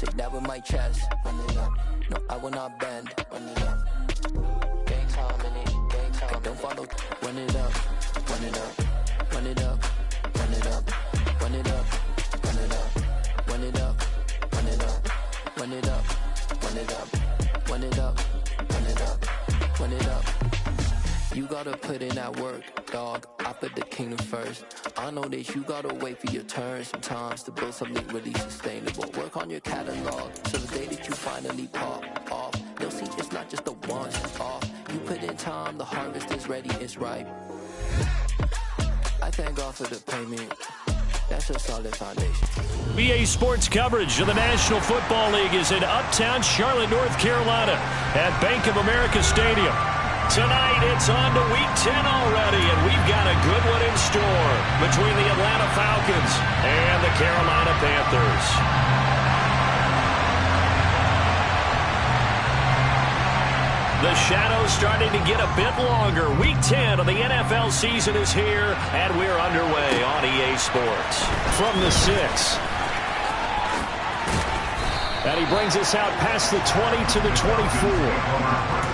Say that with my chest. Run it up. No, I will not bend. Run it up. Gang time in it. Gang time. Don't follow. Run it up. Run it up. Run it up. Run it up. Run it up. Run it up. Run it up. Run it up. Run it up. Run it up. Run it up. Run it up. Run it up. You gotta put in that work, dog. I put the kingdom first. I know that you gotta wait for your turn sometimes to build something really sustainable. Work on your catalog, so the day that you finally pop off, you'll see it's not just the once off. You put in time, the harvest is ready, it's ripe. I thank God for the payment. That's a solid foundation. BA Sports coverage of the National Football League is in Uptown Charlotte, North Carolina at Bank of America Stadium. Tonight, it's on to Week 10 already, and we've got a good one in store between the Atlanta Falcons and the Carolina Panthers. The shadow's starting to get a bit longer. Week 10 of the NFL season is here, and we're underway on EA Sports. From the 6. And he brings us out past the 20 to the 24.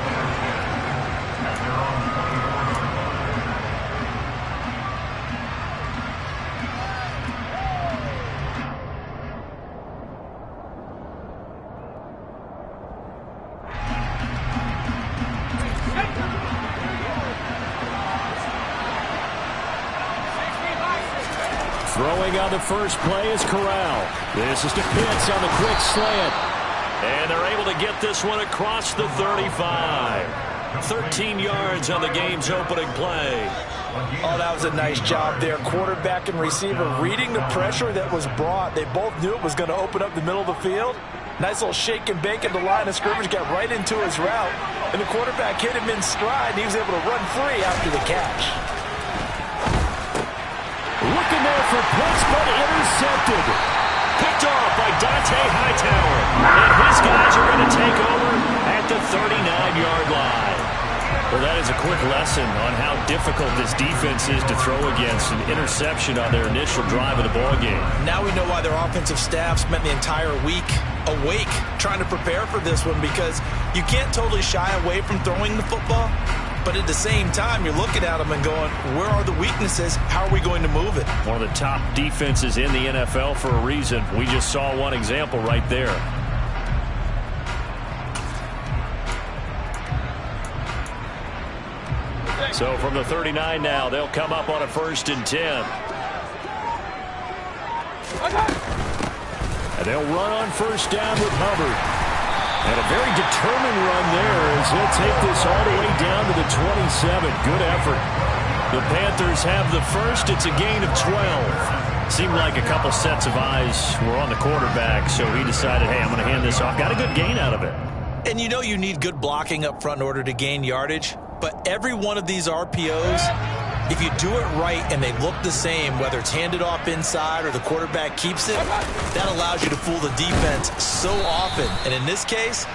Throwing on the first play is Corral. This is to Pitts on the quick slant. And they're able to get this one across the 35. 13 yards on the game's opening play. Oh, that was a nice job there. Quarterback and receiver reading the pressure that was brought. They both knew it was going to open up the middle of the field. Nice little shake and bake at the line of scrimmage. Got right into his route. And the quarterback hit him in stride. And he was able to run free after the catch. Looking there for Pitts, but intercepted. Picked off by Dante Hightower. And his guys are going to take over at the 39-yard line. Well, that is a quick lesson on how difficult this defense is to throw against an interception on their initial drive of the ballgame. Now we know why their offensive staff spent the entire week awake trying to prepare for this one, because you can't totally shy away from throwing the football. But at the same time, you're looking at them and going, where are the weaknesses? How are we going to move it? One of the top defenses in the NFL for a reason. We just saw one example right there. So from the 39 now, they'll come up on a 1st and 10. And they'll run on 1st down with Hubbard. And a very determined run there as he'll take this all the way down to the 27. Good effort. The Panthers have the first. It's a gain of 12. Seemed like a couple sets of eyes were on the quarterback, so he decided, hey, I'm going to hand this off. Got a good gain out of it. And you know you need good blocking up front in order to gain yardage, but every one of these RPOs, if you do it right and they look the same, whether it's handed off inside or the quarterback keeps it, that allows you to fool the defense so often. And in this case,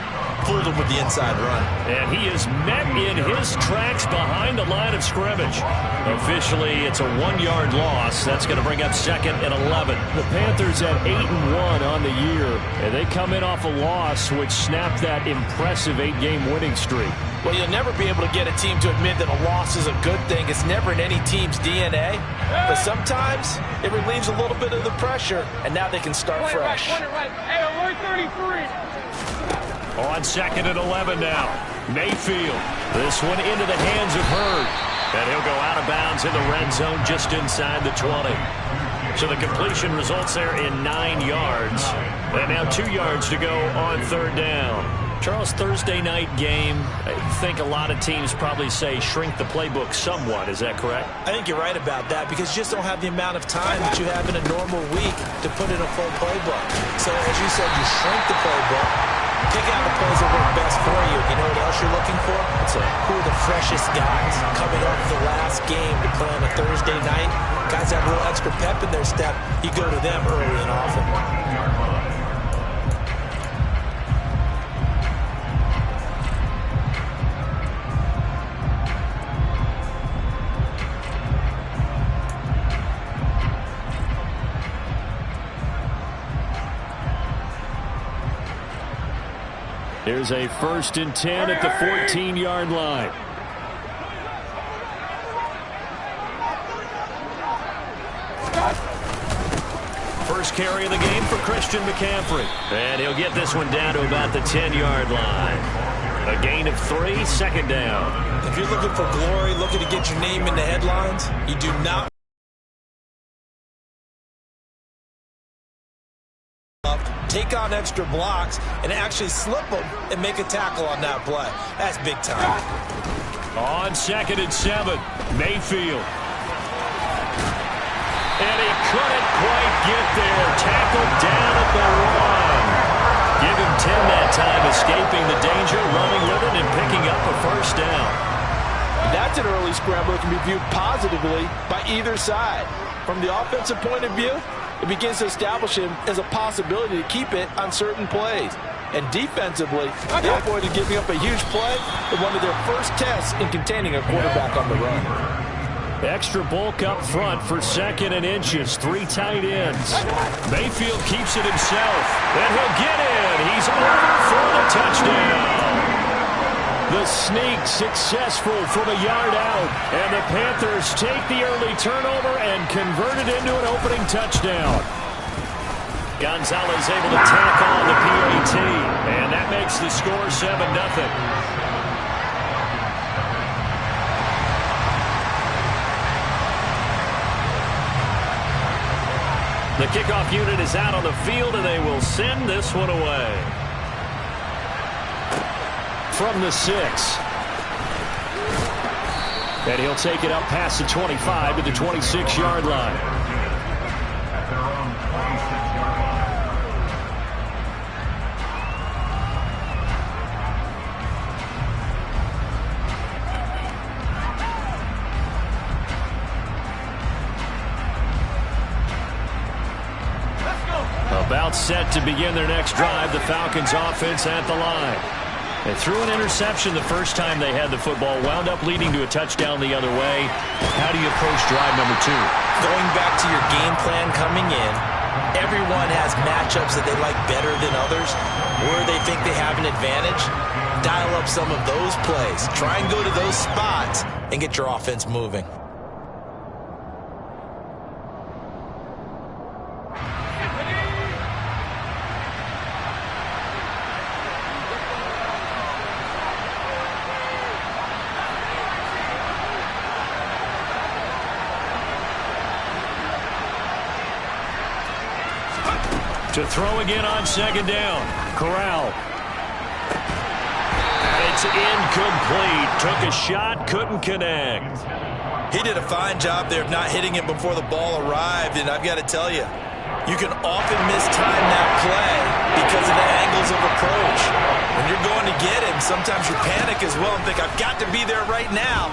fooled him with the inside run. And he is met in his tracks behind the line of scrimmage. Officially, it's a 1-yard loss. That's going to bring up 2nd and 11. The Panthers at 8-1 on the year, and they come in off a loss, which snapped that impressive 8-game winning streak. Well, you'll never be able to get a team to admit that a loss is a good thing. It's never in any team's DNA. But sometimes it relieves a little bit of the pressure, and now they can start fresh. Hey, alert 33. On 2nd and 11 now. Mayfield. This one into the hands of Hurd. And he'll go out of bounds in the red zone just inside the 20. So the completion results there in 9 yards. And now 2 yards to go on 3rd down. Charles, Thursday night game, I think a lot of teams probably say shrink the playbook somewhat. Is that correct? I think you're right about that, because you just don't have the amount of time that you have in a normal week to put in a full playbook. So as you said, you shrink the playbook, pick out the plays that work best for you. You know what else you're looking for? Who are the freshest guys coming off the last game to play on a Thursday night? Guys have a little extra pep in their step. You go to them early and often. Here's a 1st and 10 at the 14-yard line. First carry of the game for Christian McCaffrey. And he'll get this one down to about the 10-yard line. A gain of 3, 2nd down. If you're looking for glory, looking to get your name in the headlines, you do not take on extra blocks and actually slip them and make a tackle on that play. That's big time. On 2nd and 7, Mayfield. And he couldn't quite get there. Tackled down at the 1. Give him 10 that time, escaping the danger, running with it, and picking up a 1st down. That's an early scramble that can be viewed positively by either side. From the offensive point of view, it begins to establish him as a possibility to keep it on certain plays. And defensively, they avoided giving up a huge play in one of their first tests in containing a quarterback on the run. Extra bulk up front for 2nd and inches. 3 tight ends. Mayfield keeps it himself. And he'll get in. He's over for the touchdown. The sneak successful from a yard out. And the Panthers take the early turnover and convert it into an opening touchdown. Gonzalez able to tack on the PAT. And that makes the score 7-0. The kickoff unit is out on the field, and they will send this one away. From the 6. And he'll take it up past the 25 to the 26-yard line. About set to begin their next drive, the Falcons offense at the line. They threw an interception the first time they had the football, wound up leading to a touchdown the other way. How do you approach drive number 2? Going back to your game plan coming in, everyone has matchups that they like better than others, where they think they have an advantage. Dial up some of those plays. Try and go to those spots and get your offense moving. To throw again on 2nd down. Corral. It's incomplete. Took a shot, couldn't connect. He did a fine job there of not hitting it before the ball arrived, and I've got to tell you, you can often mistime that play because of the angles of approach. When you're going to get him, sometimes you panic as well and think, I've got to be there right now.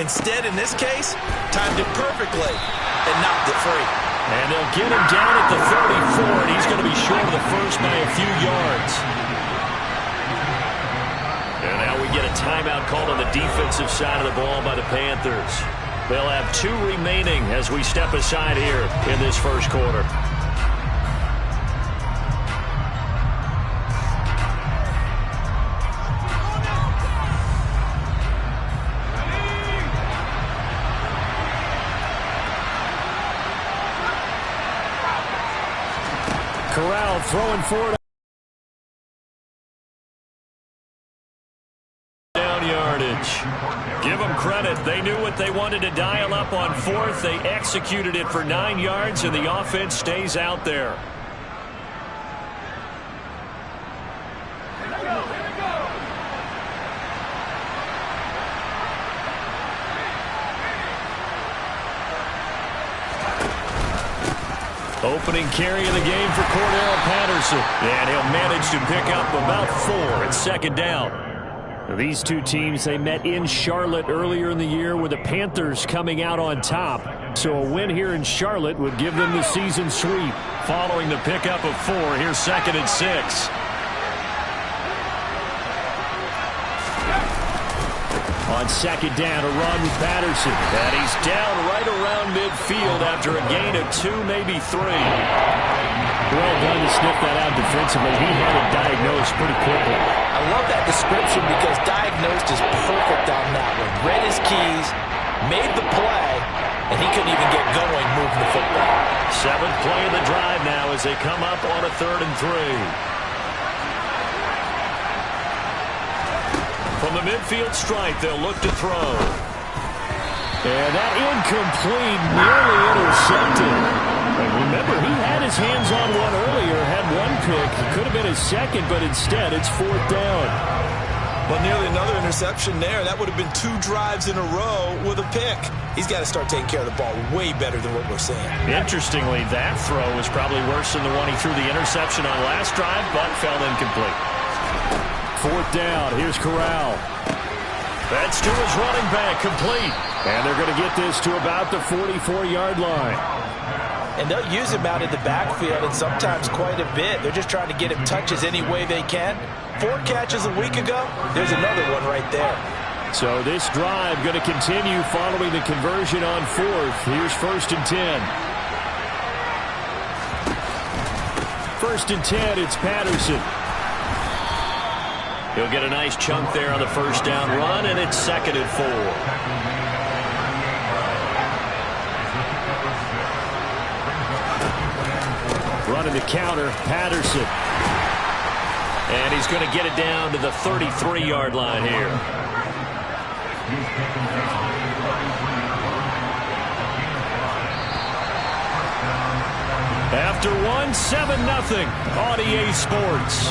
Instead, in this case, timed it perfectly and knocked it free. And they'll get him down at the 34, and he's going to be short of the first by a few yards. And now we get a timeout called on the defensive side of the ball by the Panthers. They'll have 2 remaining as we step aside here in this first quarter. Corral throwing for it. Down yardage. Give them credit. They knew what they wanted to dial up on 4th. They executed it for 9 yards, and the offense stays out there. Opening carry of the game for Cordell Patterson. And he'll manage to pick up about 4 at 2nd down. These two teams, they met in Charlotte earlier in the year with the Panthers coming out on top. So a win here in Charlotte would give them the season sweep. Following the pickup of 4, here's 2nd and 6. On 2nd down, a run with Patterson. And he's down right around midfield after a gain of 2, maybe 3. Well done to sniff that out defensively. He had it diagnosed pretty quickly. I love that description because diagnosed is perfect on that one. Read his keys, made the play, and he couldn't even get going moving the football. 7th play of the drive now as they come up on a 3rd and 3. From the midfield stripe, they'll look to throw. And that incomplete, nearly intercepted. And remember, he had his hands on one earlier, had one pick. It could have been his second, but instead it's 4th down. Well, nearly another interception there. That would have been 2 drives in a row with a pick. He's got to start taking care of the ball way better than what we're seeing. Interestingly, that throw was probably worse than the one he threw the interception on last drive, but fell incomplete. 4th down. Here's Corral. That's to his running back, complete. And they're going to get this to about the 44-yard line. And they'll use him out in the backfield, and sometimes quite a bit. They're just trying to get him touches any way they can. 4 catches a week ago, there's another one right there. So this drive going to continue following the conversion on 4th. Here's 1st and 10. 1st and 10, it's Patterson. He'll get a nice chunk there on the 1st down run, and it's 2nd and 4. Running the counter, Patterson. And he's going to get it down to the 33-yard line here. After one, 7-0 on EA Sports.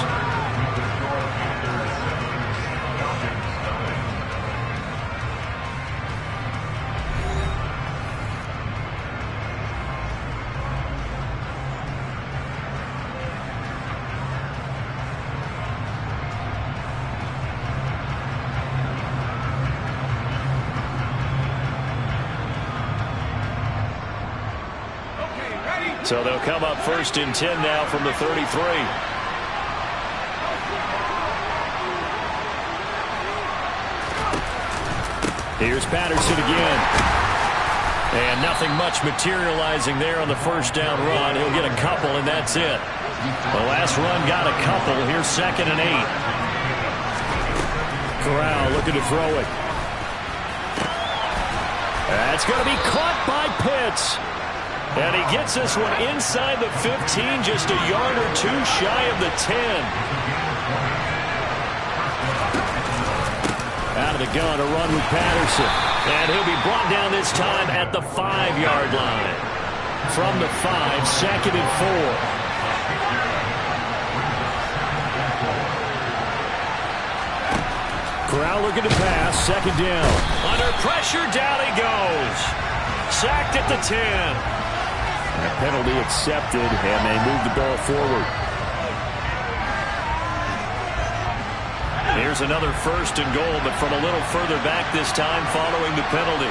So they'll come up 1st and 10 now from the 33. Here's Patterson again. And nothing much materializing there on the 1st down run. He'll get a couple, and that's it. The last run got a couple. Here's 2nd and 8. Corral looking to throw it. That's going to be caught by Pitts. And he gets this one inside the 15, just a yard or 2 shy of the 10. Out of the gun, a run with Patterson. And he'll be brought down this time at the 5-yard line. From the 5, 2nd and 4. Corral looking to pass, 2nd down. Under pressure, down he goes. Sacked at the 10. And a penalty accepted, and they move the ball forward. Here's another 1st and goal, but from a little further back this time following the penalty.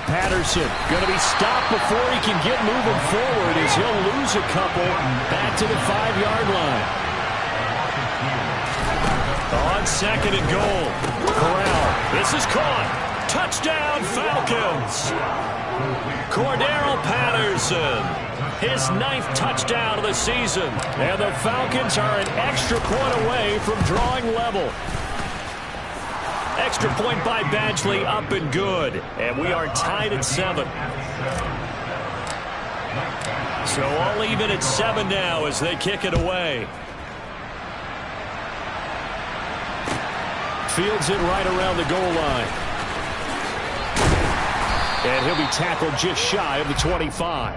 Patterson going to be stopped before he can get moving forward as he'll lose a couple back to the 5-yard line. On 2nd and goal, Corral. This is caught. Touchdown, Falcons. Cordero Patterson, his 9th touchdown of the season. And the Falcons are an extra point away from drawing level. Extra point by Badgley, up and good. And we are tied at 7. So all even at 7 now as they kick it away. Fields it right around the goal line. And he'll be tackled just shy of the 25.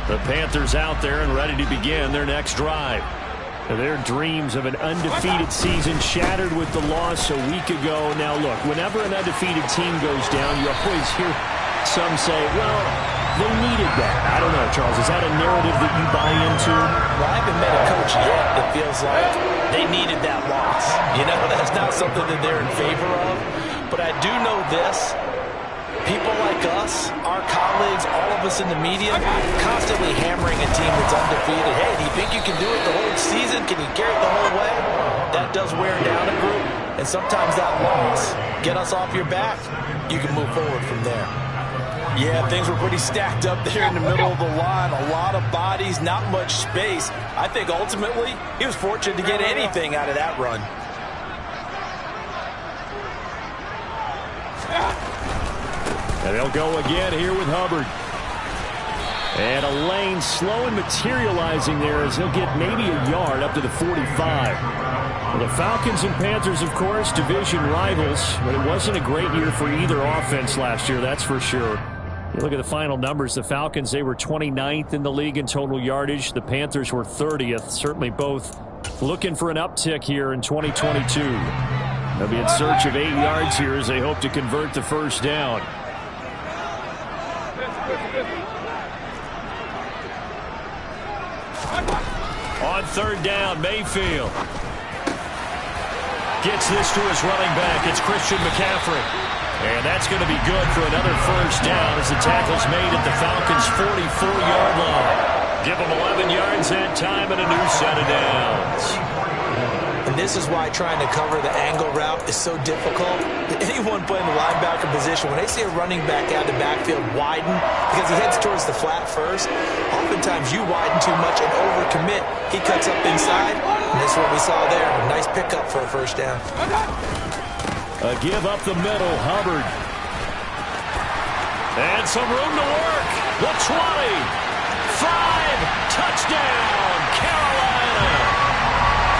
The Panthers out there and ready to begin their next drive. Their dreams of an undefeated season shattered with the loss a week ago. Now, look, whenever an undefeated team goes down, you always hear some say, well, they needed that. I don't know, Charles. Is that a narrative that you buy into? Well, I haven't met a coach yet that feels like they needed that loss. You know, that's not something that they're in favor of. But I do know this. People like us, our colleagues, all of us in the media, constantly hammering a team that's undefeated. Hey, do you think you can do it the whole season? Can you carry it the whole way? That does wear down a group. And sometimes that loss, get us off your back, you can move forward from there. Yeah, things were pretty stacked up there in the middle of the line. A lot of bodies, not much space. I think ultimately he was fortunate to get anything out of that run. And they'll go again here with Hubbard. And a lane slow and materializing there as he'll get maybe a yard up to the 45. Well, the Falcons and Panthers, of course, division rivals, but it wasn't a great year for either offense last year, that's for sure. You look at the final numbers, the Falcons, they were 29th in the league in total yardage. The Panthers were 30th. Certainly both looking for an uptick here in 2022. They'll be in search of 8 yards here as they hope to convert the first down. On third down, Mayfield gets this to his running back. It's Christian McCaffrey. And that's going to be good for another first down as the tackle's made at the Falcons' 44-yard line. Give them 11 yards that time and a new set of downs. And this is why trying to cover the angle route is so difficult. Anyone playing the linebacker position, when they see a running back out of the backfield widen, because he heads towards the flat first, oftentimes you widen too much and overcommit. He cuts up inside, and this is what we saw there. A nice pickup for a first down. A give up the middle, Hubbard. And some room to work. The 20. 5. Touchdown, Carolina.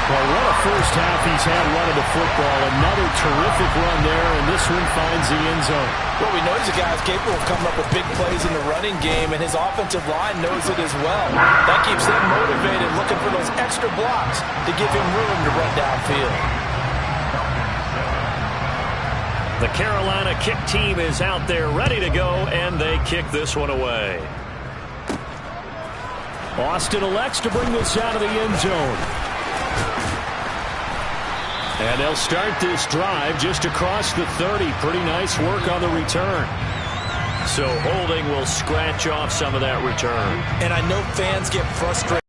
Well, what a first half he's had running the football. Another terrific run there, and this one finds the end zone. Well, we know he's a guy who's capable of coming up with big plays in the running game, and his offensive line knows it as well. That keeps them motivated, looking for those extra blocks to give him room to run downfield. The Carolina kick team is out there ready to go, and they kick this one away. Austin elects to bring this out of the end zone. And they'll start this drive just across the 30. Pretty nice work on the return. So holding will scratch off some of that return. And I know fans get frustrated.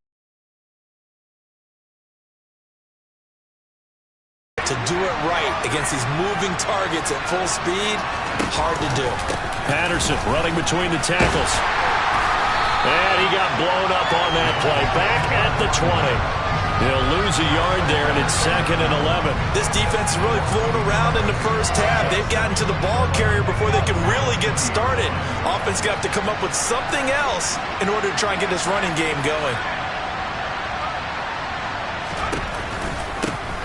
To do it right against these moving targets at full speed, hard to do. Patterson running between the tackles. And he got blown up on that play. Back at the 20. He'll lose a yard there, and it's 2nd and 11. This defense is really flown around in the first half. They've gotten to the ball carrier before they can really get started. Offense got to come up with something else in order to try and get this running game going.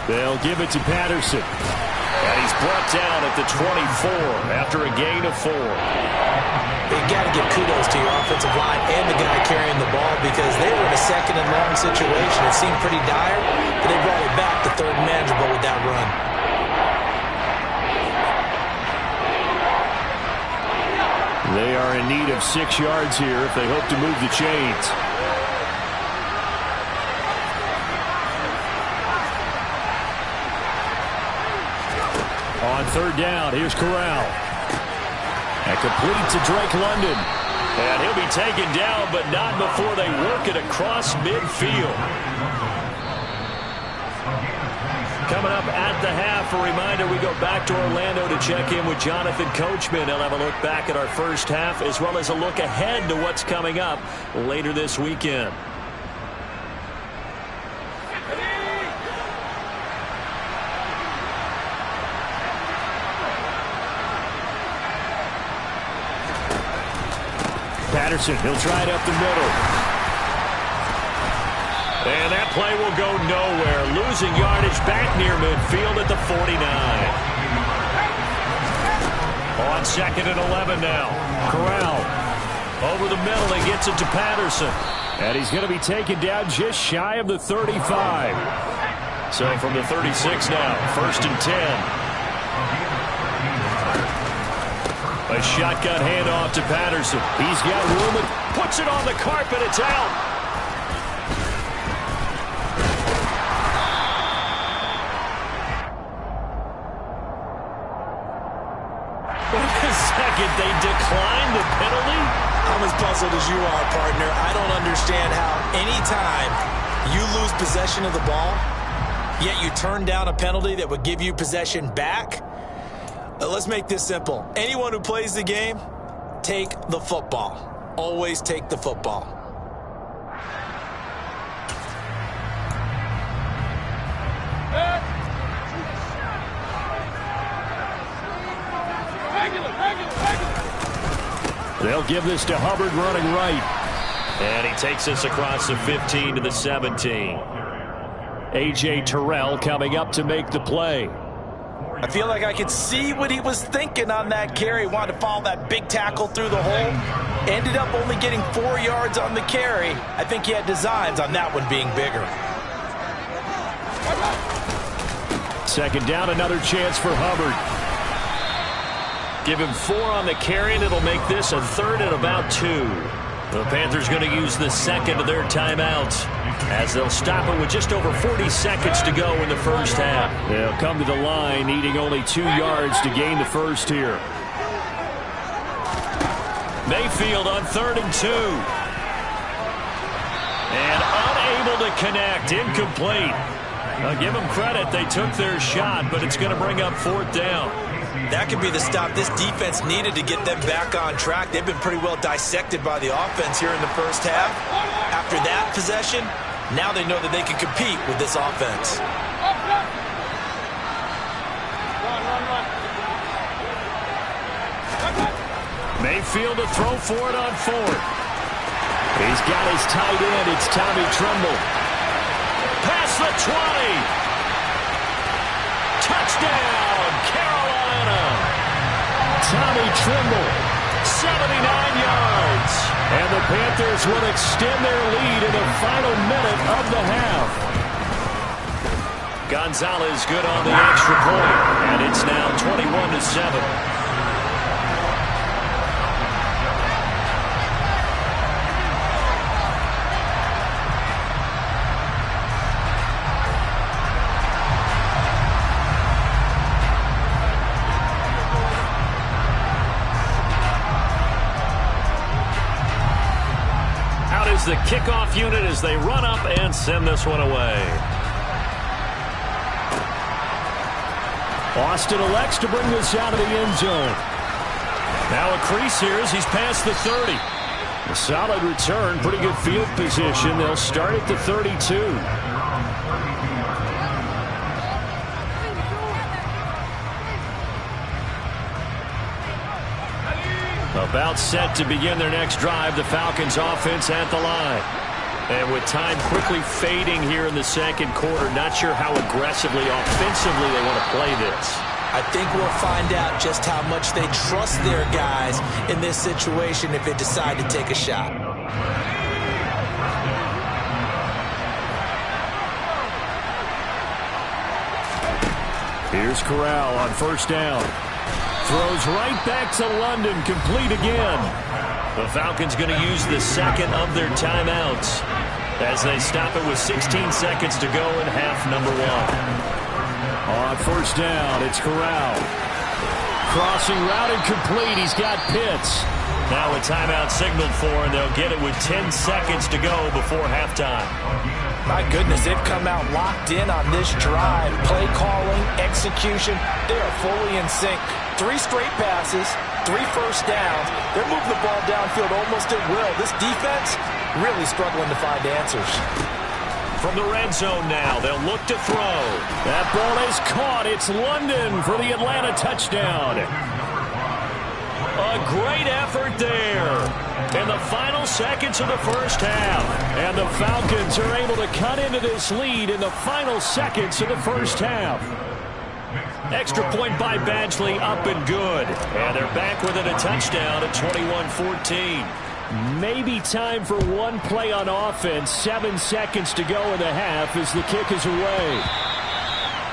They'll give it to Patterson. And he's brought down at the 24 after a gain of 4. You've got to give kudos to your offensive line and the guy carrying the ball because they were in a 2nd and long situation. It seemed pretty dire, but they brought it back to 3rd and manageable with that run. They are in need of 6 yards here if they hope to move the chains. On third down, here's Corral. And complete to Drake London. And he'll be taken down, but not before they work it across midfield. Coming up at the half, a reminder, we go back to Orlando to check in with Jonathan Coachman. He'll have a look back at our first half, as well as a look ahead to what's coming up later this weekend. Patterson, he'll try it up the middle. And that play will go nowhere. Losing yardage back near midfield at the 49. On 2nd and 11 now. Corral over the middle and gets it to Patterson. And he's going to be taken down just shy of the 35. So from the 36 now, 1st and 10. A A shotgun handoff to Patterson. He's got room and puts it on the carpet. It's out. Wait a second. They declined the penalty? I'm as puzzled as you are, partner. I don't understand how any time you lose possession of the ball, yet you turn down a penalty that would give you possession back. Let's make this simple. Anyone who plays the game, take the football. Always take the football. They'll give this to Hubbard running right. And he takes this across the 15 to the 17. A.J. Terrell coming up to make the play. I feel like I could see what he was thinking on that carry. Wanted to follow that big tackle through the hole. Ended up only getting 4 yards on the carry. I think he had designs on that one being bigger. Second down, another chance for Hubbard. Give him 4 on the carry, and it'll make this a 3rd and about 2. The Panthers going to use the second of their timeouts as they'll stop it with just over 40 seconds to go in the first half. They'll come to the line needing only 2 yards to gain the first here. Mayfield on 3rd and 2. And unable to connect. Incomplete. I'll give them credit. They took their shot, but it's going to bring up 4th down. That could be the stop this defense needed to get them back on track. They've been pretty well dissected by the offense here in the first half. After that possession, now they know that they can compete with this offense. Mayfield to throw for it on 4th. He's got his tight end. It's Tommy Tremble. Past the 20. Touchdown, Carolina. Tommy Tremble, 79 yards. And the Panthers will extend their lead in the final minute of the half. Gonzalez good on the extra point. And it's now 21-7. The kickoff unit as they run up and send this one away. Austin elects to bring this out of the end zone. Now a crease here as he's past the 30. A solid return, pretty good field position. They'll start at the 32. About set to begin their next drive, the Falcons offense at the line. And with time quickly fading here in the second quarter, not sure how aggressively, offensively they want to play this. I think we'll find out just how much they trust their guys in this situation if they decide to take a shot. Here's Corral on 1st down. Throws right back to London, complete again. The Falcons going to use the second of their timeouts as they stop it with 16 seconds to go in half number 1. On 1st down, it's Corral. Crossing route and complete. He's got Pitts. Now a timeout signaled for, and they'll get it with 10 seconds to go before halftime. My goodness, they've come out locked in on this drive. Play calling, execution, they are fully in sync. 3 straight passes, 3 first downs. They're moving the ball downfield almost at will. This defense really struggling to find answers. From the red zone now, they'll look to throw. That ball is caught. It's London for the Atlanta touchdown. A great effort there in the final seconds of the first half. And the Falcons are able to cut into this lead in the final seconds of the first half. Extra point by Badgley, up and good. And they're back within a touchdown at 21-14. Maybe time for one play on offense. 7 seconds to go in the half as the kick is away.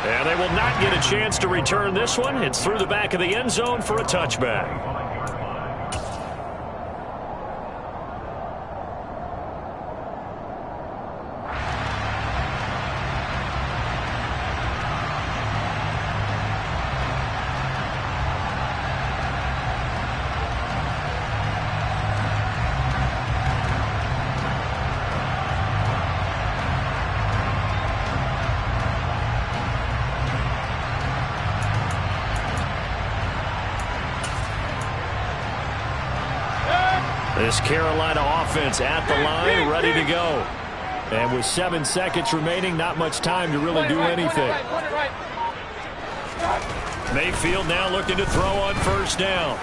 And they will not get a chance to return this one. It's through the back of the end zone for a touchback. This Carolina offense at the line, ready to go. And with 7 seconds remaining, not much time to really do anything. Mayfield now looking to throw on first down.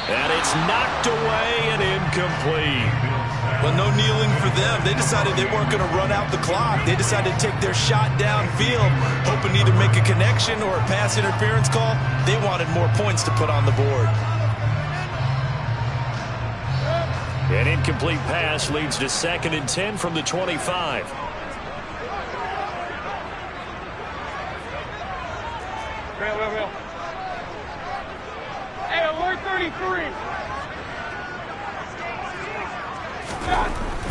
And it's knocked away and incomplete. Well, no kneeling for them. They decided they weren't going to run out the clock. They decided to take their shot downfield, hoping to either make a connection or a pass interference call. They wanted more points to put on the board. An incomplete pass leads to 2nd and 10 from the 25. Real. Hey, alert 33.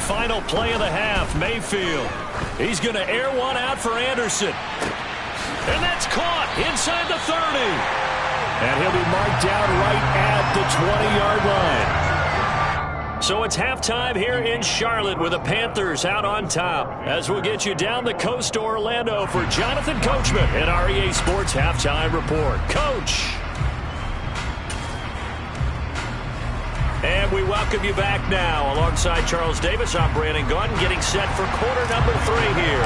Final play of the half, Mayfield. He's going to air one out for Anderson. And that's caught inside the 30. And he'll be marked down right at the 20-yard line. So it's halftime here in Charlotte with the Panthers out on top. As we'll get you down the coast to Orlando for Jonathan Coachman at REA Sports Halftime Report. Coach. And we welcome you back now. Alongside Charles Davis, I'm Brandon Gaudin, getting set for quarter number 3 here.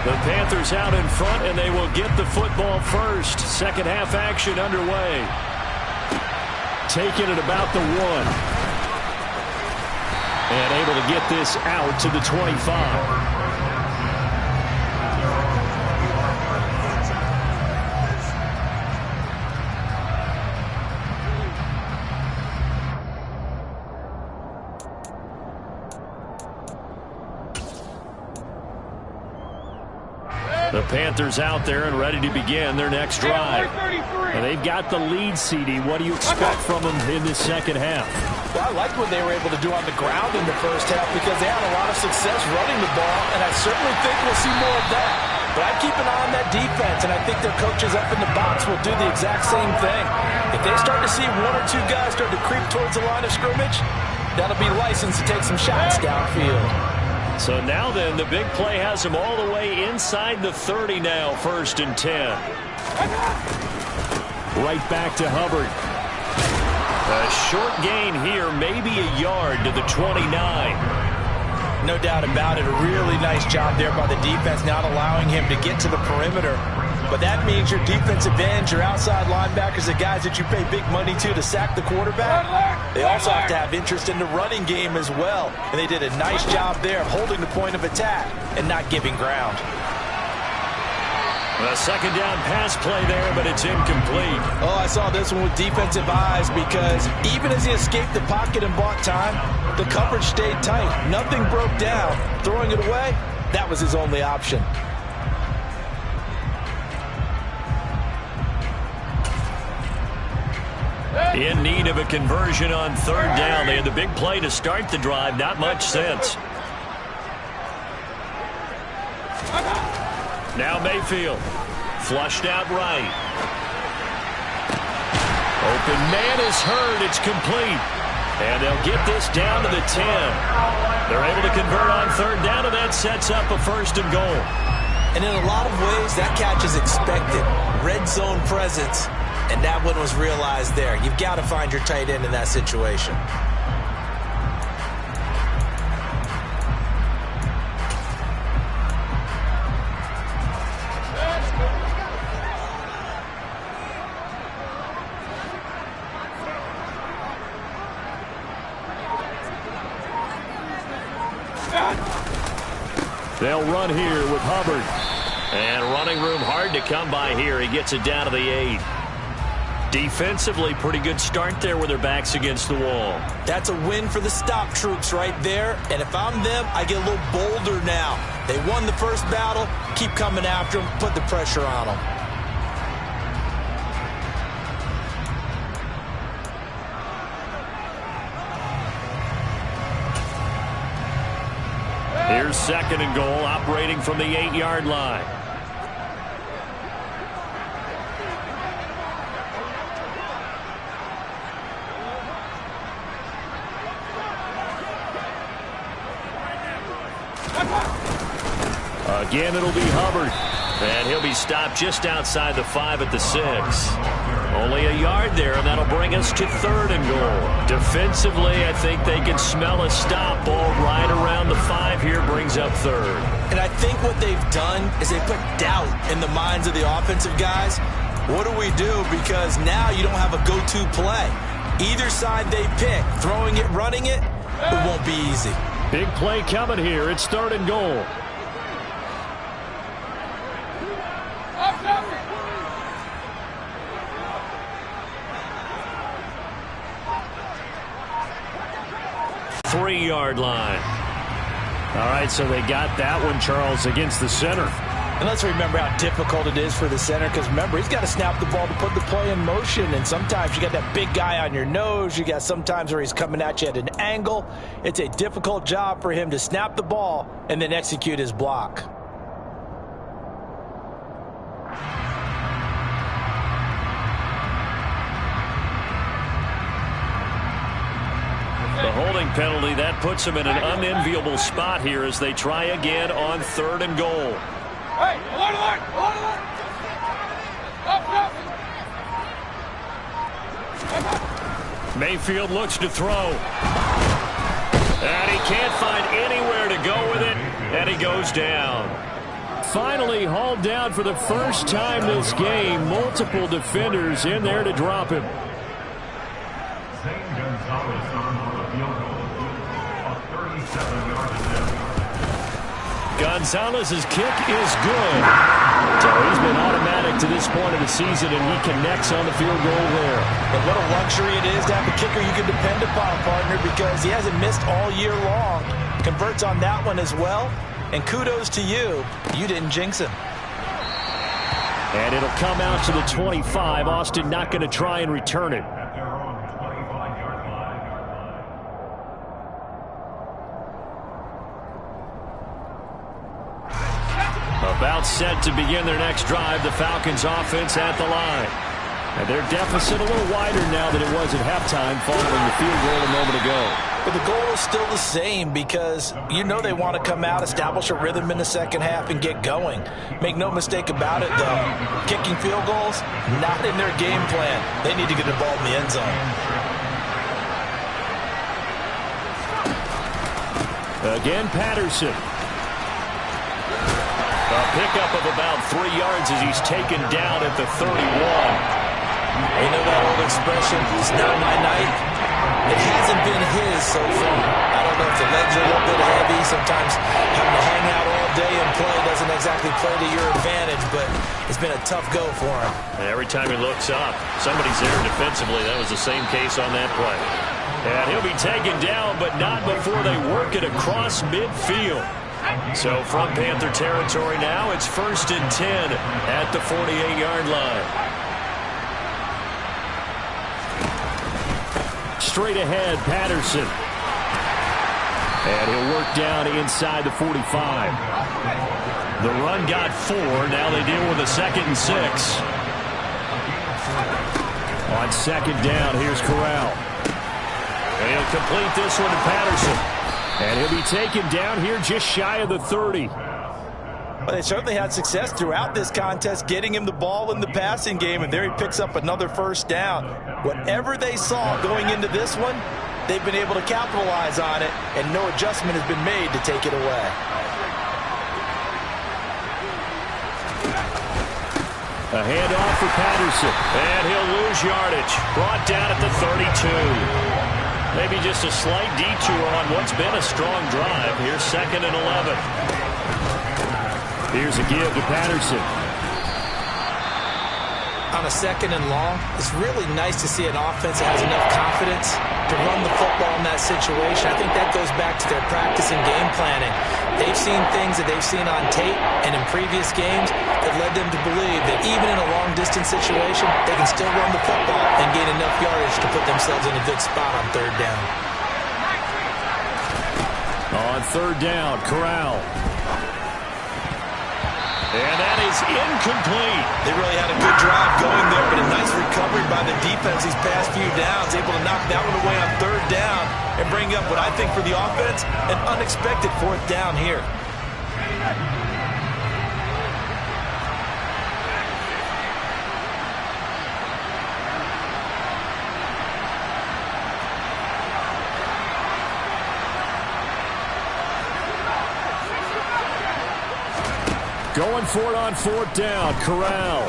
The Panthers out in front, and they will get the football first. Second half action underway. Taking it about the 1. And able to get this out to the 25. The Panthers out there and ready to begin their next drive. And they've got the lead, CD. What do you expect from them in this second half? Well, I liked what they were able to do on the ground in the first half because they had a lot of success running the ball, and I certainly think we'll see more of that. But I keep an eye on that defense, and I think their coaches up in the box will do the exact same thing. If they start to see 1 or 2 guys start to creep towards the line of scrimmage, that'll be licensed to take some shots downfield. So now then, the big play has him all the way inside the 30 now, 1st and 10. Right back to Hubbard. A short gain here, maybe a yard to the 29. No doubt about it. A really nice job there by the defense, not allowing him to get to the perimeter. But that means your defensive ends, your outside linebackers, the guys that you pay big money to sack the quarterback, they also have to have interest in the running game as well. And they did a nice job there of holding the point of attack and not giving ground. A second down pass play there, but it's incomplete. Oh, I saw this one with defensive eyes because even as he escaped the pocket and bought time, the coverage stayed tight. Nothing broke down. Throwing it away, that was his only option. In need of a conversion on 3rd down. They had the big play to start the drive. Not much sense. Now Mayfield. Flushed out right. Open man is heard. It's complete. And they'll get this down to the 10. They're able to convert on 3rd down, and that sets up a 1st and goal. And in a lot of ways, that catch is expected. Red zone presence. And that one was realized there. You've got to find your tight end in that situation. They'll run here with Hubbard. And running room hard to come by here. He gets it down to the 8. Defensively, pretty good start there with their backs against the wall. That's a win for the stop troops right there. And if I'm them, I get a little bolder now. They won the first battle. Keep coming after them. Put the pressure on them. Here's 2nd and goal, operating from the 8-yard line. Again, it'll be Hubbard. And he'll be stopped just outside the 5 at the 6. Only a yard there, and that'll bring us to 3rd and goal. Defensively, I think they can smell a stop. Ball right around the 5 here brings up 3rd. And I think what they've done is they put doubt in the minds of the offensive guys. What do we do? Because now you don't have a go-to play. Either side they pick, throwing it, running it, it won't be easy. Big play coming here. It's 3rd and goal. Three-yard line. All right, so they got that one, Charles, against the center. And let's remember how difficult it is for the center, because remember, he's got to snap the ball to put the play in motion, and sometimes you got that big guy on your nose. You got sometimes where he's coming at you at an angle. It's a difficult job for him to snap the ball and then execute his block. The holding penalty, that puts them in an unenviable spot here as they try again on 3rd and goal. Hey, alert! Up! Mayfield looks to throw. And he can't find anywhere to go with it, and he goes down. Finally hauled down for the first time this game. Multiple defenders in there to drop him. Gonzalez's kick is good. So he's been automatic to this point of the season, and he connects on the field goal there. But what a luxury it is to have a kicker you can depend upon, partner, because he hasn't missed all year long. Converts on that one as well. And kudos to you. You didn't jinx him. And it'll come out to the 25. Austin not going to try and return it. About set to begin their next drive, the Falcons offense at the line. And their deficit a little wider now than it was at halftime following the field goal a moment ago. But the goal is still the same, because you know they want to come out, establish a rhythm in the second half, and get going. Make no mistake about it, though. Kicking field goals, not in their game plan. They need to get the ball in the end zone. Again, Patterson. A pickup of about 3 yards as he's taken down at the 31. You know that old expression, it's not my night? It hasn't been his so far. I don't know if the legs are a little bit heavy. Sometimes having to hang out all day and play doesn't exactly play to your advantage, but it's been a tough go for him. And every time he looks up, somebody's there defensively. That was the same case on that play. And he'll be taken down, but not before they work it across midfield. So from Panther territory now, it's 1st and 10 at the 48-yard line. Straight ahead, Patterson. And he'll work down inside the 45. The run got 4. Now they deal with a 2nd and 6. On 2nd down, here's Corral. And he'll complete this one to Patterson. And he'll be taken down here just shy of the 30. But they certainly had success throughout this contest, getting him the ball in the passing game, and there he picks up another 1st down. Whatever they saw going into this one, they've been able to capitalize on it, and no adjustment has been made to take it away. A handoff for Patterson, and he'll lose yardage. Brought down at the 32. Maybe just a slight detour on what's been a strong drive. Here's 2nd and 11. Here's a give to Patterson. On a 2nd and long, it's really nice to see an offense that has enough confidence to run the football in that situation. I think that goes back to their practice and game planning. They've seen things that they've seen on tape and in previous games that led them to believe that even in a long-distance situation, they can still run the football and gain enough yardage to put themselves in a good spot on 3rd down. On 3rd down, Corral. And that is incomplete. They really had a good drive going there, but a nice recovery by the defense these past few downs, able to knock that one away on 3rd down and bring up what I think for the offense, an unexpected 4th down here. Going for it on fourth down. Corral.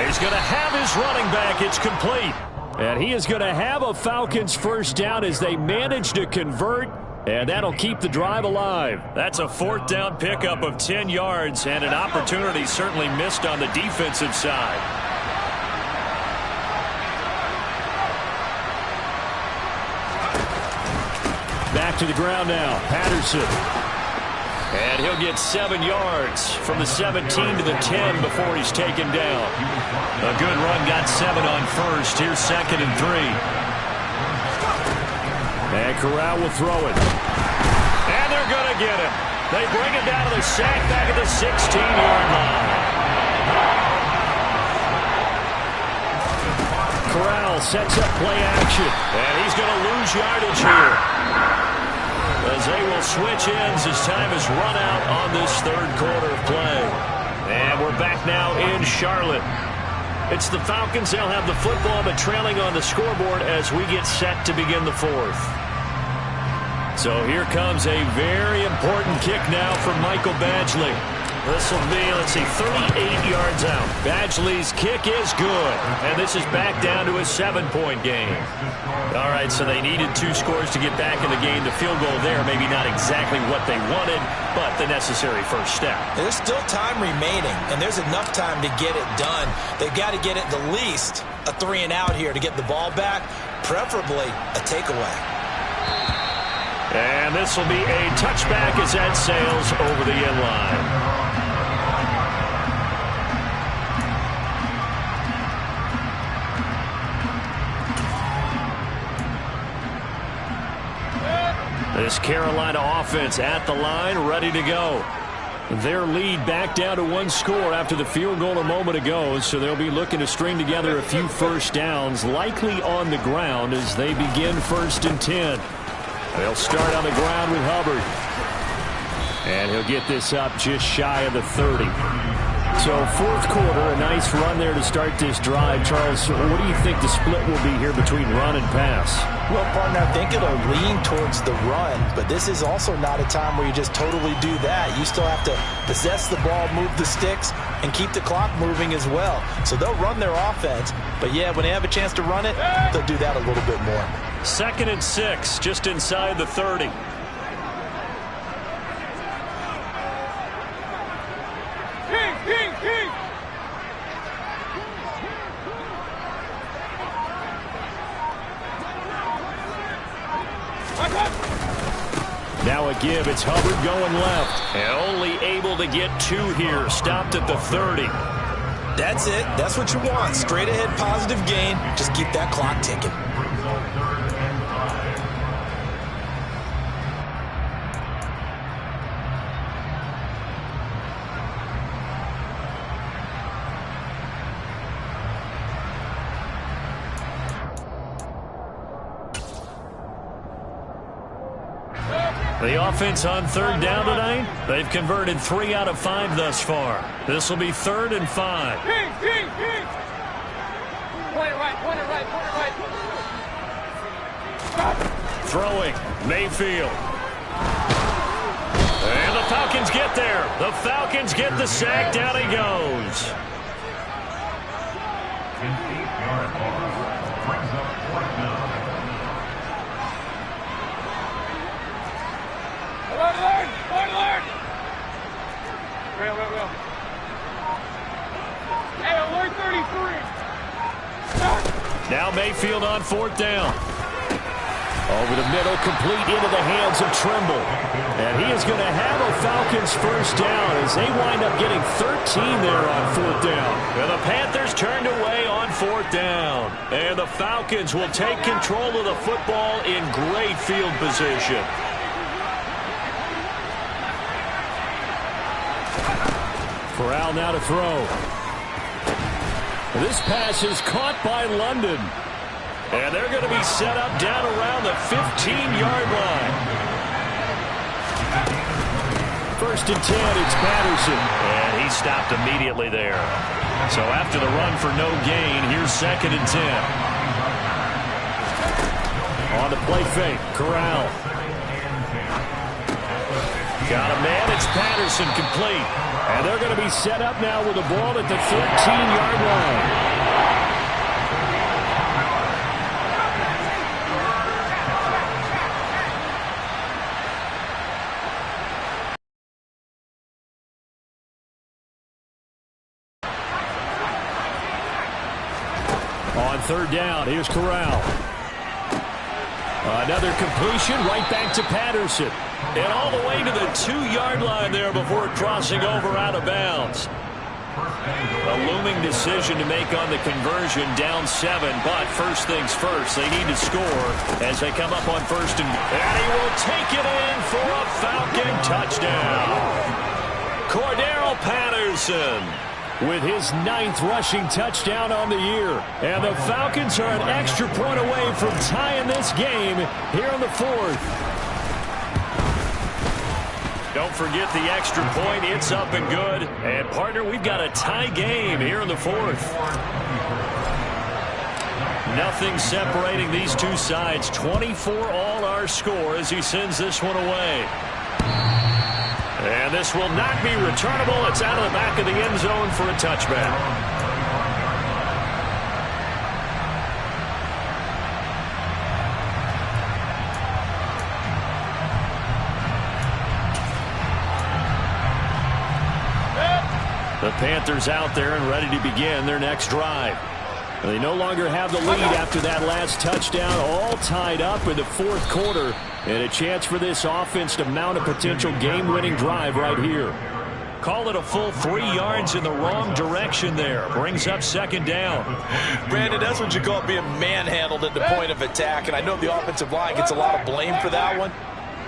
He's going to have his running back. It's complete. And he is going to have a Falcons first down as they manage to convert. And that'll keep the drive alive. That's a fourth down pickup of 10 yards and an opportunity certainly missed on the defensive side. Back to the ground now. Patterson. And he'll get 7 yards from the 17 to the 10 before he's taken down. A good run, got 7 on first. Here's 2nd and 3. And Corral will throw it. And they're going to get him. They bring it down to the sack back at the 16-yard line. Corral sets up play action. And he's going to lose yardage here, as they will switch ends as time is run out on this third quarter of play. And we're back now in Charlotte. It's the Falcons. They'll have the football, but trailing on the scoreboard as we get set to begin the fourth. So here comes a very important kick now from Michael Badgley. This will be, let's see, 38 yards out. Badgley's kick is good, and this is back down to a 7-point game. All right, so they needed 2 scores to get back in the game. The field goal there, maybe not exactly what they wanted, but the necessary first step. There's still time remaining, and there's enough time to get it done. They've got to get at the least a 3-and-out here to get the ball back, preferably a takeaway. And this will be a touchback as that sails over the end line. This Carolina offense at the line, ready to go. Their lead back down to 1 score after the field goal a moment ago, so they'll be looking to string together a few first downs, likely on the ground as they begin 1st and 10. They'll start on the ground with Hubbard. And he'll get this up just shy of the 30. So fourth quarter, a nice run there to start this drive. Charles, what do you think the split will be here between run and pass? Well, partner, I think it'll lean towards the run, but this is also not a time where you just totally do that. You still have to possess the ball, move the sticks, and keep the clock moving as well. So they'll run their offense, but yeah, when they have a chance to run it, they'll do that a little bit more. 2nd and 6, just inside the 30. Now a give. It's Hubbard going left. And only able to get 2 here. Stopped at the 30. That's it. That's what you want. Straight ahead positive gain. Just keep that clock ticking. The offense on 3rd down tonight, they've converted 3 out of 5 thus far. This will be 3rd and 5. Point it right, point it right, point it right. Throwing, Mayfield. And the Falcons get there. The Falcons get the sack. Down he goes. Well. Hey, alert 33. Now Mayfield on 4th down. Over the middle, complete into the hands of Trimble. And he is going to have a Falcons first down as they wind up getting 13 there on 4th down. And the Panthers turned away on 4th down. And the Falcons will take control of the football in great field position. Corral now to throw. This pass is caught by London. And they're going to be set up down around the 15-yard line. 1st and 10, it's Patterson. And he stopped immediately there. So after the run for no gain, here's 2nd and 10. On the play fake, Corral. Got a man, it's Patterson complete. And they're going to be set up now with the ball at the 13-yard line. On third down, here's Corral. Another completion right back to Patterson. And all the way to the 2-yard line there before crossing over out of bounds. A looming decision to make on the conversion, down 7. But first things first, they need to score as they come up on first and he will take it in for a Falcon touchdown. Cordero Patterson with his 9th rushing touchdown on the year. And the Falcons are an extra point away from tying this game here in the 4th. Don't forget the extra point. It's up and good. And, partner, we've got a tie game here in the 4th. Nothing separating these two sides. 24 all our score as he sends this one away. And this will not be returnable. It's out of the back of the end zone for a touchback. The Panthers out there and ready to begin their next drive. They no longer have the lead after that last touchdown, all tied up in the 4th quarter, and a chance for this offense to mount a potential game-winning drive right here. Call it a full 3 yards in the wrong direction there. Brings up 2nd down. Brandon, that's what you call being manhandled at the point of attack, and I know the offensive line gets a lot of blame for that one.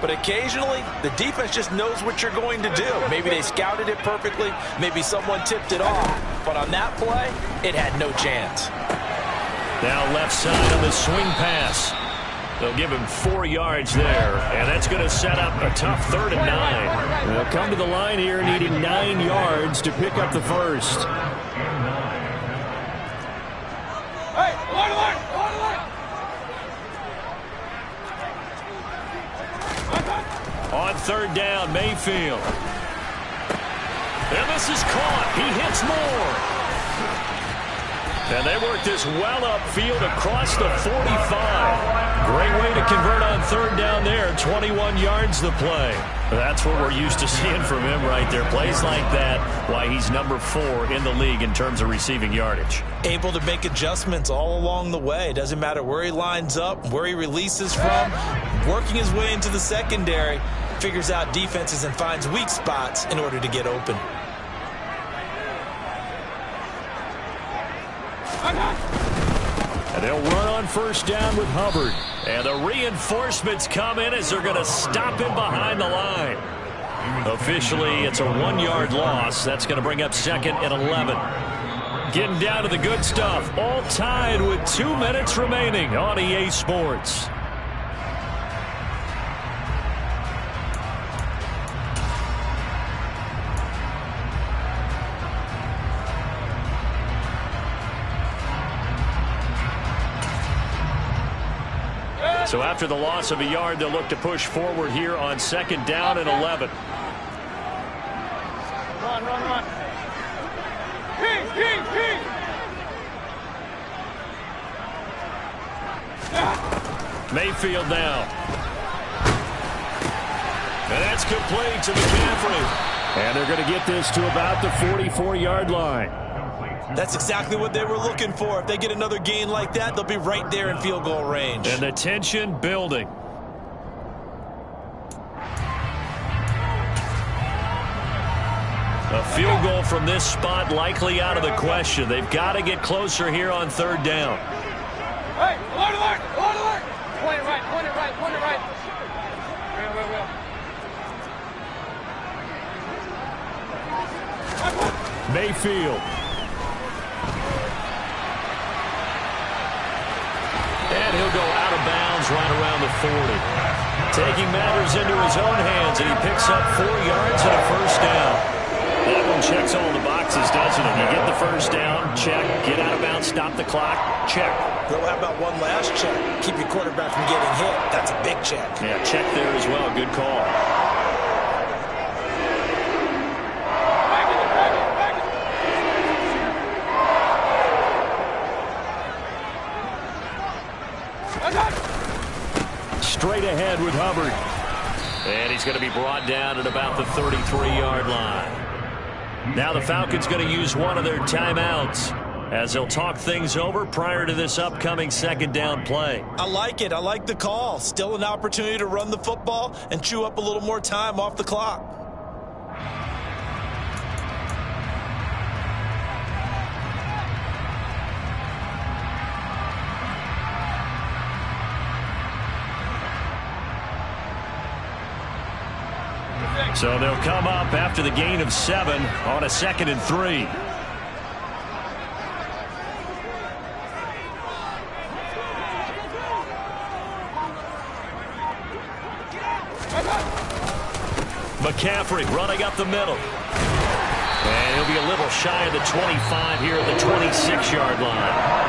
But occasionally, the defense just knows what you're going to do. Maybe they scouted it perfectly. Maybe someone tipped it off. But on that play, it had no chance. Now left side on the swing pass. They'll give him 4 yards there. And that's going to set up a tough 3rd and 9. They'll come to the line here needing 9 yards to pick up the first. Hey, line. On 3rd down, Mayfield. And this is caught. He hits more. And they work this well upfield across the 45. Great way to convert on 3rd down there. 21 yards the play. That's what we're used to seeing from him right there. Plays like that, why he's number 4 in the league in terms of receiving yardage. Able to make adjustments all along the way. Doesn't matter where he lines up, where he releases from. Working his way into the secondary. Figures out defenses and finds weak spots in order to get open. And they'll run on 1st down with Hubbard. And the reinforcements come in as they're going to stop him behind the line. Officially, it's a 1-yard loss. That's going to bring up 2nd and 11. Getting down to the good stuff. All tied with 2 minutes remaining on EA Sports. So after the loss of a yard, they'll look to push forward here on 2nd down and 11. Run. King. Mayfield now. And that's complete to McCaffrey. And they're going to get this to about the 44-yard line. That's exactly what they were looking for. If they get another gain like that, they'll be right there in field goal range. And the tension building. A field goal from this spot likely out of the question. They've got to get closer here on 3rd down. Hey, alert. Point it right. Well. Mayfield. And he'll go out of bounds right around the 40. Taking matters into his own hands, and he picks up 4 yards and a 1st down. That one checks all the boxes, doesn't it? You get the 1st down, check. Get out of bounds, stop the clock, check. Though how about one last check? Keep your quarterback from getting hit. That's a big check. Yeah, check there as well. Good call. ahead with Hubbard. And he's going to be brought down at about the 33-yard line. Now the Falcons going to use one of their timeouts as they'll talk things over prior to this upcoming second down play. I like it. I like the call. Still an opportunity to run the football and chew up a little more time off the clock. So they'll come up after the gain of 7 on a 2nd and 3. McCaffrey running up the middle. And he'll be a little shy of the 25 here at the 26-yard line.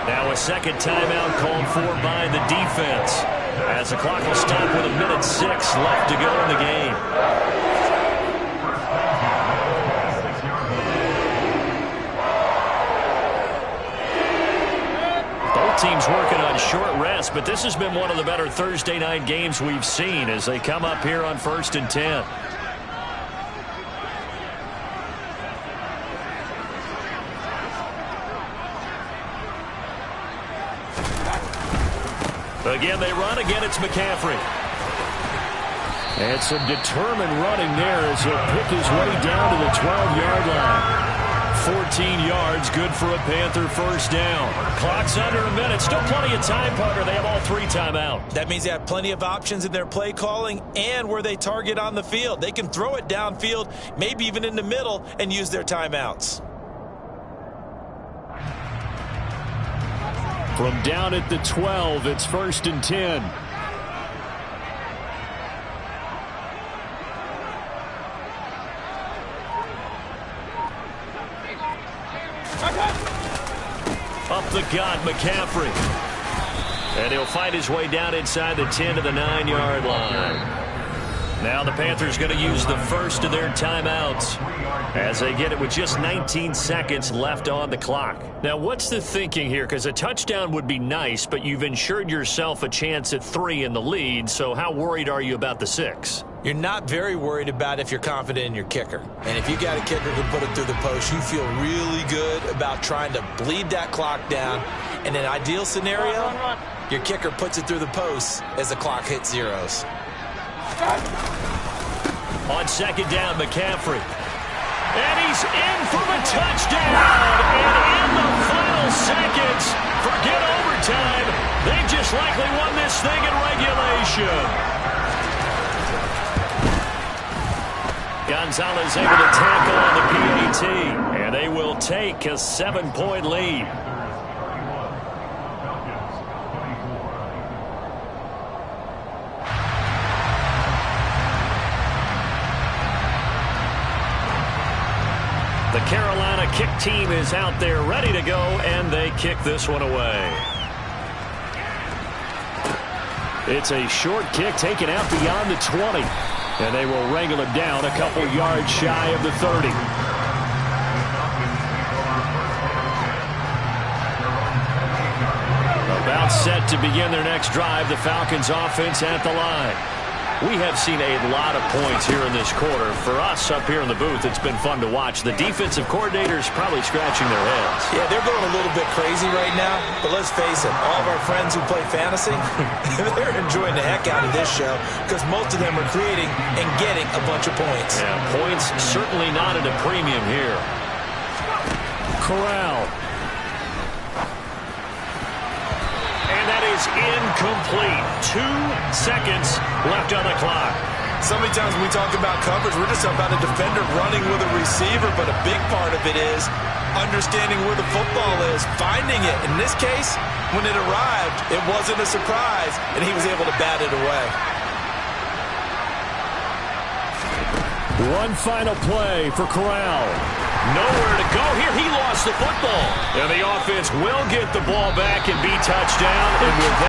Now a second timeout called for by the defense, as the clock will stop with 1:06 left to go in the game. Both teams working on short rest, but this has been one of the better Thursday night games we've seen as they come up here on 1st and 10. Again, they run. Again, it's McCaffrey. And some determined running there as he'll pick his way down to the 12-yard line. 14 yards, good for a Panther first down. Clock's under a minute. Still plenty of time, Parker. They have all 3 timeouts. That means they have plenty of options in their play calling and where they target on the field. They can throw it downfield, maybe even in the middle, and use their timeouts. From down at the 12, it's 1st and 10. Up the gut, McCaffrey. And he'll fight his way down inside the 10 to the 9-yard line. Now the Panthers going to use the first of their timeouts as they get it with just 19 seconds left on the clock. Now, what's the thinking here? Because a touchdown would be nice, but you've ensured yourself a chance at 3 in the lead, so how worried are you about the 6? You're not very worried about if you're confident in your kicker. And if you got a kicker who can put it through the post, you feel really good about trying to bleed that clock down. In an ideal scenario, your kicker puts it through the post as the clock hits zeros. On second down, McCaffrey. And he's in for the touchdown. And in the final seconds, forget overtime. They just likely won this thing in regulation. Gonzalez able to tackle on the PAT. And they will take a 7-point lead. The Carolina kick team is out there ready to go, and they kick this one away. It's a short kick taken out beyond the 20, and they will wrangle it down a couple yards shy of the 30. About set to begin their next drive, the Falcons offense at the line. We have seen a lot of points here in this quarter. For us up here in the booth, it's been fun to watch. The defensive coordinators probably scratching their heads. Yeah, they're going a little bit crazy right now. But let's face it, all of our friends who play fantasy, they're enjoying the heck out of this show because most of them are creating and getting a bunch of points. Yeah, points certainly not at a premium here. Corral. And that is incomplete. 2 seconds left on the clock. So many times when we talk about coverage, we're just about a defender running with a receiver, but a big part of it is understanding where the football is, finding it. In this case, when it arrived, it wasn't a surprise, and he was able to bat it away. One final play for Corral. Nowhere to go here. He lost the football. And the offense will get the ball back and be touchdown. And with that